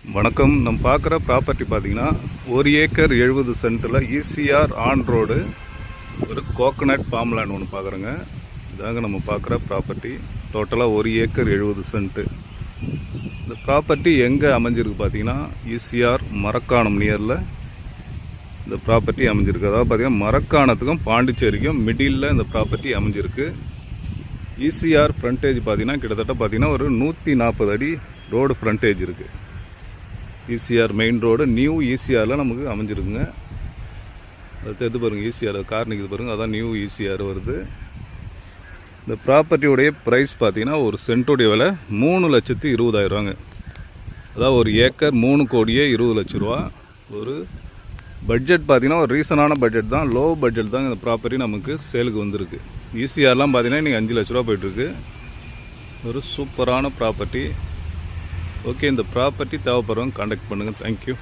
வணக்கம். நம்ம பார்க்குற ப்ராப்பர்ட்டி பார்த்தீங்கன்னா 1 ஏக்கர் 70 சென்ட்டில் ஈசிஆர் ஆன் ரோடு ஒரு கோகனட் பாம்லேண்ட் ஒன்று பார்க்குறோங்க. இதாங்க நம்ம பார்க்குற ப்ராப்பர்ட்டி. டோட்டலாக 1 ஏக்கர் 70 சென்ட்டு. இந்த ப்ராப்பர்ட்டி எங்கே அமைஞ்சிருக்கு பார்த்தீங்கன்னா ஈசிஆர் மரக்காணம் நியரில் இந்த ப்ராப்பர்ட்டி அமைஞ்சிருக்கு. அதாவது பார்த்தீங்கன்னா மரக்காணத்துக்கும் பாண்டிச்சேரிக்கும் மிடில் இந்த ப்ராப்பர்ட்டி அமைஞ்சிருக்கு. ஈசிஆர் ஃப்ரண்டேஜ் பார்த்தீங்கன்னா கிட்டத்தட்ட பார்த்தீங்கன்னா ஒரு 140 அடி ரோடு ஃப்ரண்டேஜ் இருக்குது. ஈசிஆர் மெயின் ரோடு நியூ ஈசிஆரில் நமக்கு அமைஞ்சிருக்குங்க. அது தெரிந்து பாருங்கள், ஈசிஆர் கார் நிற்குது பாருங்கள், அதான் நியூ ஈசிஆர் வருது. இந்த ப்ராப்பர்ட்டியுடைய ப்ரைஸ் பார்த்தீங்கன்னா ஒரு சென்ட்டுடைய விலை 3,20,000 அதாவது ஒரு ஏக்கர் 3,20,00,000. ஒரு பட்ஜெட் பார்த்தீங்கன்னா ஒரு ரீசனான பட்ஜெட் தான், லோ பட்ஜெட் தான். இந்த ப்ராப்பர்ட்டி நமக்கு சேலுக்கு வந்திருக்கு. ஈசிஆர்லாம் பார்த்தீங்கன்னா இன்றைக்கி 5 லட்ச ரூபா போயிட்டுருக்கு. ஒரு சூப்பரான ப்ராப்பர்ட்டி. ஓகே, இந்த ப்ராப்பர்ட்டி தேவைப்படுறவங்க கான்டாக்ட் பண்ணுங்கள். தேங்க்யூ.